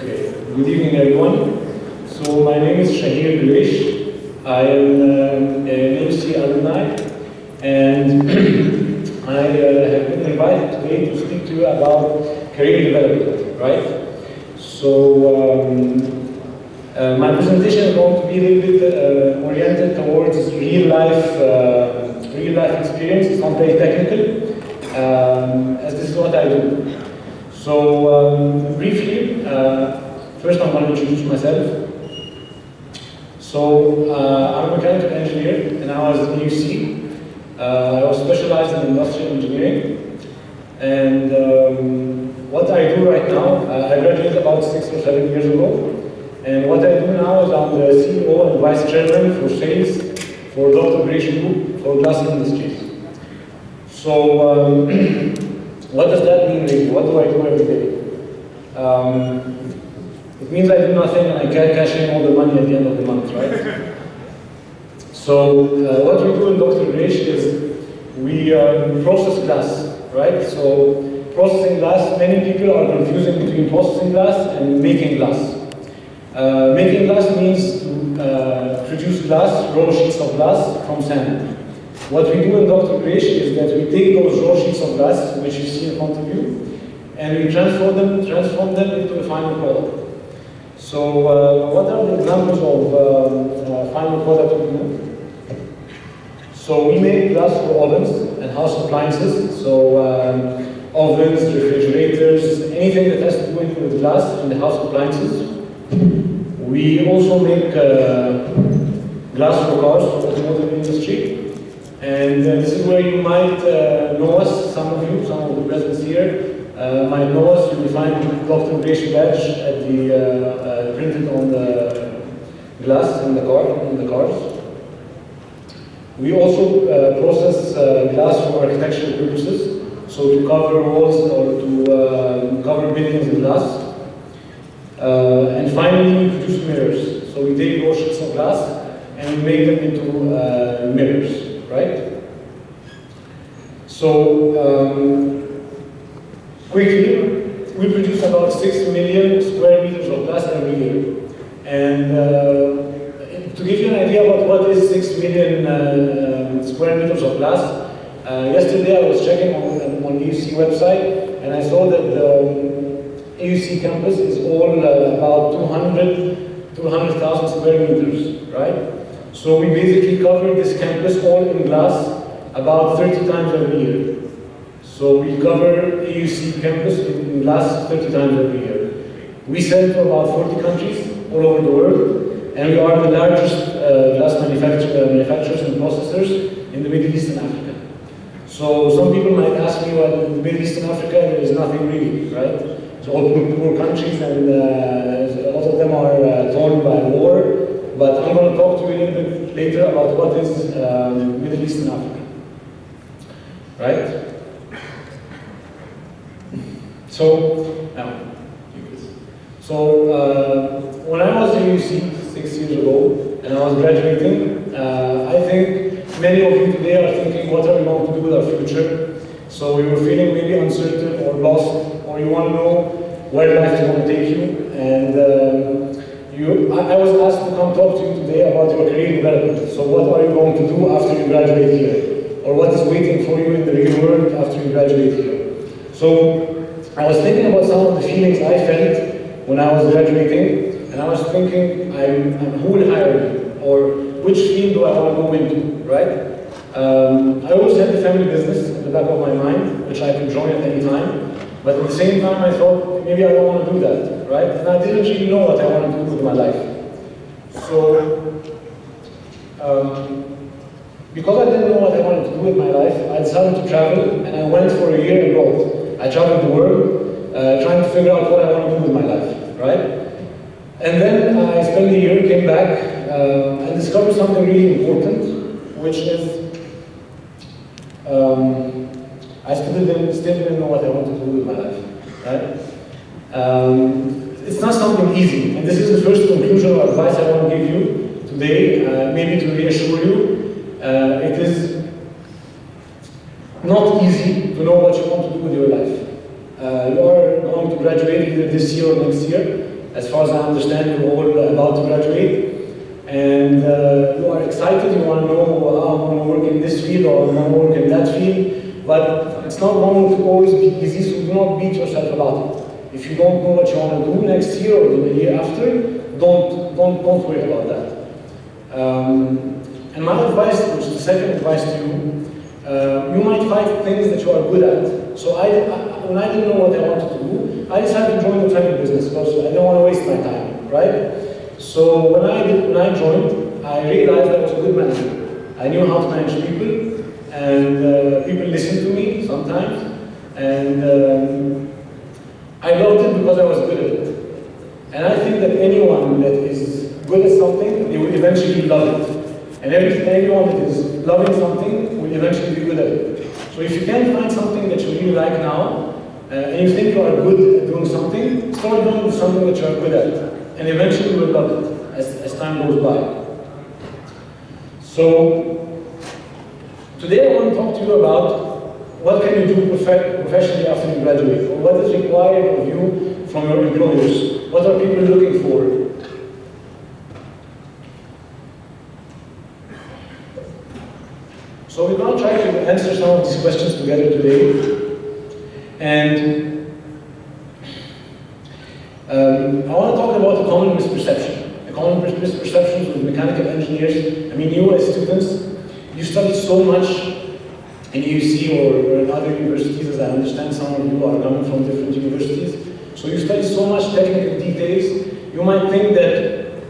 Okay, good evening everyone. So my name is Chahire Geriche. I am an AUC alumni, and I have been invited today to speak to you about career development, right? So my presentation is going to be a little bit oriented towards real life experience. It's not very technical, as this is what I do. So briefly, first I'm going to introduce myself. So I'm a mechanical engineer, and I was in UC. I was specialized in industrial engineering, and what I do right now, I graduated about 6 or 7 years ago, and what I do now is I'm the CEO and Vice Chairman for sales for Dr. Geriche Group for glass industries. So what does that mean really? What do I do every day? It means I do nothing and I can't cash in all the money at the end of the month, right? So what we do in Dr. Geriche is we process glass, right? So processing glass, many people are confusing between processing glass and making glass. Making glass means to produce glass, raw sheets of glass from sand. What we do in Dr. Geriche is that we take those raw sheets of glass, which you see in front of you, and we transform them into a final product. So what are the examples of final product we do? So we make glass for ovens and house appliances, so ovens, refrigerators, anything that has to do with glass in the house appliances. We also make glass for cars, for the automotive industry. And this is where you might know us, some of the presence here, might know us. You will find Dr. Geriche badge at the, printed on the glass in the cars. We also process glass for architectural purposes, so to cover walls or to cover buildings in glass. And finally, we produce mirrors. So we take raw sheets of glass and we make them into mirrors. Right? So, quickly, we produce about 6 million square meters of glass every year. And to give you an idea about what is 6 million square meters of glass, yesterday I was checking on the AUC website, and I saw that the AUC campus is all about 200,000 square meters, right? So we basically cover this campus all in glass about 30 times every year. So we cover AUC campus in glass 30 times every year. We sell to about 40 countries all over the world, and we are the largest glass manufacturers and processors in the Middle East and Africa. So some people might ask me, well, in the Middle East and Africa there is nothing really, right? It's all poor countries, and a lot of them are torn by war. But I'm going to talk to you a little bit later about what is Middle East and Africa, right? So, when I was in UC 6 years ago and I was graduating, I think many of you today are thinking, what are we going to do with our future? So you were feeling maybe uncertain or lost, or you want to know where life is going to take you, and I was asked to come talk to you today about your career development. So what are you going to do after you graduate here? Or what is waiting for you in the real world after you graduate here? So I was thinking about some of the feelings I felt when I was graduating, and I was thinking, who will hire me? Or which field do I want to go into, right? I always had the family business in the back of my mind, which I could join at any time. But at the same time, I thought, maybe I don't want to do that, right? And I didn't really know what I wanted to do with my life. So, because I didn't know what I wanted to do with my life, I decided to travel, and I went for a year abroad. I traveled the world, trying to figure out what I want to do with my life, right? And then I spent a year, came back, and discovered something really important, which is, I still didn't know what I wanted to do with my life, right? It's not something easy, and this is the first conclusion or advice I want to give you today, maybe to reassure you. It is not easy to know what you want to do with your life. You are going to graduate either this year or next year, As far as I understand, you're all about to graduate. And you are excited, you want to know how I'm going to work in this field or I'm going to work in that field. But it's not going to always be easy, so do not beat yourself about it. If you don't know what you want to do next year or the year after, don't worry about that. And my advice, which is the second advice to you, you might find things that you are good at. So when I didn't know what I wanted to do, I decided to join the training business because I didn't want to waste my time, right? So when I joined, I realized I was a good manager. I knew how to manage people, and people listened to me sometimes, and I loved it because I was good at it. And I think that anyone that is good at something, they will eventually love it. And everyone that is loving something will eventually be good at it. So if you can find something that you really like now, and you think you are good at doing something, start doing something that you are good at. And eventually you will love it as time goes by. So today I want to talk to you about what can you do professionally after you graduate, or what is required of you from your employers. What are people looking for? So we're going to try to answer some of these questions together today. And I want to talk about a common misperception. The common misperceptions with mechanical engineers. I mean, you as students, you study so much in UC or in other universities, as I understand some of you are coming from different universities. So you study so much technical details, you might think that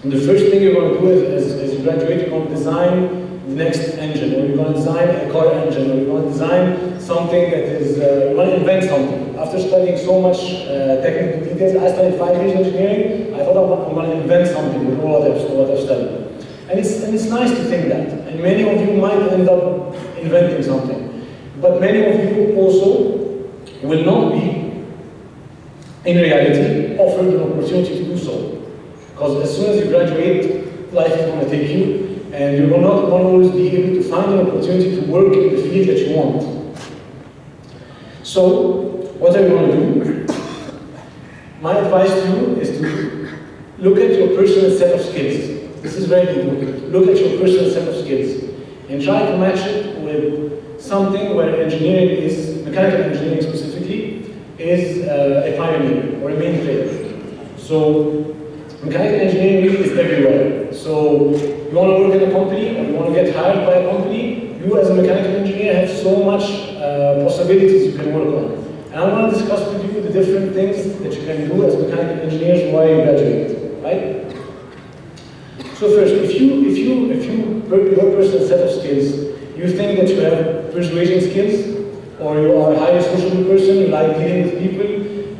the first thing you're going to do as you graduate, you're going to design the next engine, or you're going to design a car engine, or you're going to design something that is, you're going to invent something. After studying so much technical details, I studied 5 years engineering, I thought I'm going to invent something with all what I've studied. And it's nice to think that. And many of you might end up inventing something. But many of you also will not be, in reality, offered an opportunity to do so. Because as soon as you graduate, life is going to take you, and you're not going to always be able to find an opportunity to work in the field that you want. So, what are you going to do? My advice to you is to look at your personal set of skills. This is very important. Look at your personal set of skills and try to match it with something where engineering is, mechanical engineering specifically, is a pioneer or a main player. So, mechanical engineering really is everywhere. So, you want to work in a company or you want to get hired by a company, you as a mechanical engineer have so much possibilities you can work on. And I want to discuss with you the different things that you can do as mechanical engineers while you graduate, right? So first, if your personal set of skills, you think that you have persuasion skills, or you are a highly sociable person, you like dealing with people,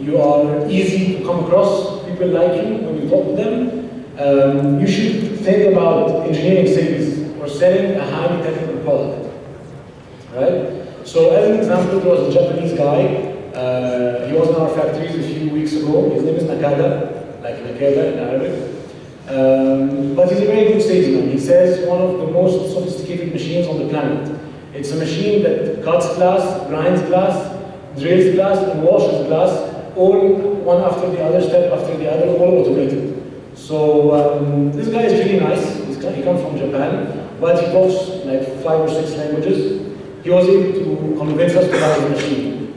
you are easy to come across, people like you when you talk to them, you should think about engineering sales or selling a highly technical product, right? So as an example, there was a Japanese guy, he was in our factories a few weeks ago. His name is Nakada, like Nakada in Arabic. But he's a very good salesman. He says one of the most sophisticated machines on the planet. It's a machine that cuts glass, grinds glass, drills glass, and washes glass, all one after the other, step after the other, all automated. So this guy is really nice. He comes from Japan, but he talks like 5 or 6 languages. He was able to convince us to buy the machine,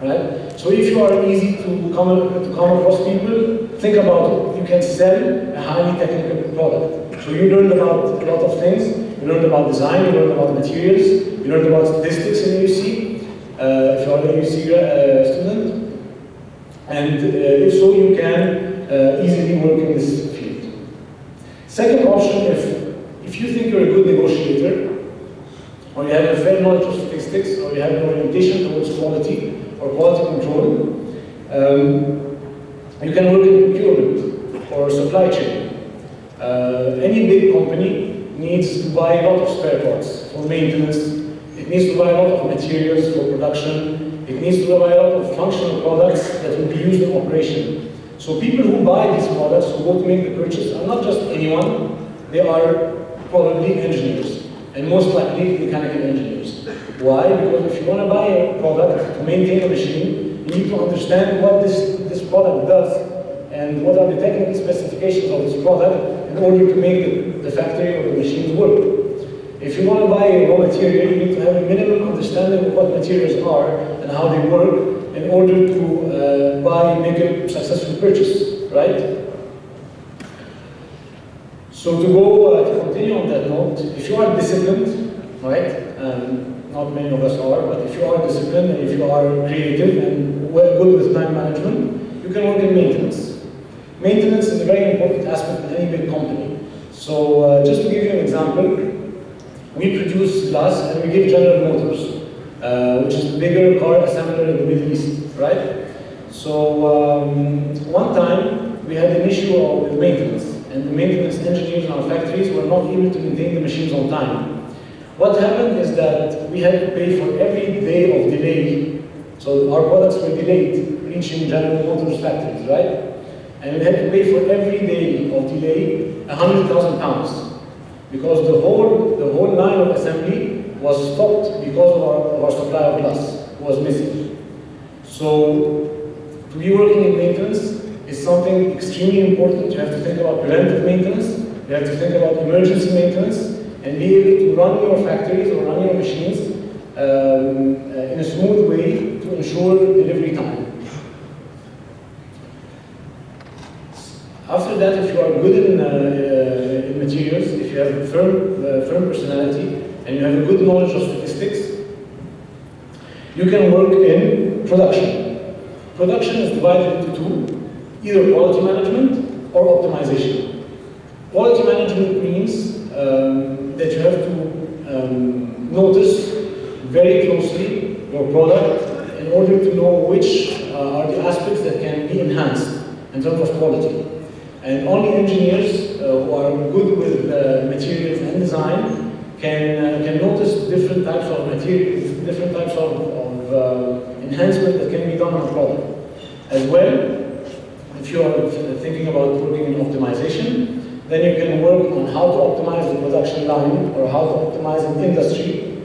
right? So if you are easy to come across people, think about it. You can sell a highly technical product. So you learned about a lot of things. You learned about design, you learned about materials, you learned about statistics in AUC, if you are an AUC student. And if so, you can easily work in this field. Second option, if you think you're a good negotiator, or you have a fair knowledge of statistics, or you have an orientation towards quality or quality control, you can work in procurement or supply chain. Any big company needs to buy a lot of spare parts for maintenance. It needs to buy a lot of materials for production. It needs to buy a lot of functional products that will be used in operation. So people who buy these products, who go to make the purchase, are not just anyone. They are probably engineers, and most likely mechanical engineers. Why? Because if you want to buy a product to maintain a machine, you need to understand what this product does and what are the technical specifications of this product in order to make the factory or the machines work. If you want to buy a raw material, you need to have a minimum understanding of what materials are and how they work in order to make a successful purchase, right? So to continue on that note, if you are disciplined, right? Not many of us are, but if you are disciplined and if you are creative and good with time management, you can work in maintenance. Maintenance is a very important aspect in any big company. So just to give you an example, we produce glass and we give General Motors, which is the bigger car assembler in the Middle East, right? So one time we had an issue with maintenance, and the maintenance engineers in our factories were not able to maintain the machines on time. What happened is that we had to pay for every day of delay. So our products were delayed reaching General Motors factories, right? And we had to pay for every day of delay £100,000 because the whole line of assembly was stopped because of our supply of glass was missing. So to be working in maintenance is something extremely important. You have to think about preventive maintenance, you have to think about emergency maintenance, and be able to run your factories or run your machines in a smooth way to ensure delivery time. After that, if you are good in materials, if you have a firm personality, and you have a good knowledge of statistics, you can work in production. Production is divided into two, either quality management or optimization. Quality management means that you have to notice very closely your product in order to know which are the aspects that can be enhanced in terms of quality. And only engineers who are good with materials and design can notice different types of materials, different types of enhancement that can be done on a product. As well, if you are thinking about working in optimization, then you can work on how to optimize the production line or how to optimize an industry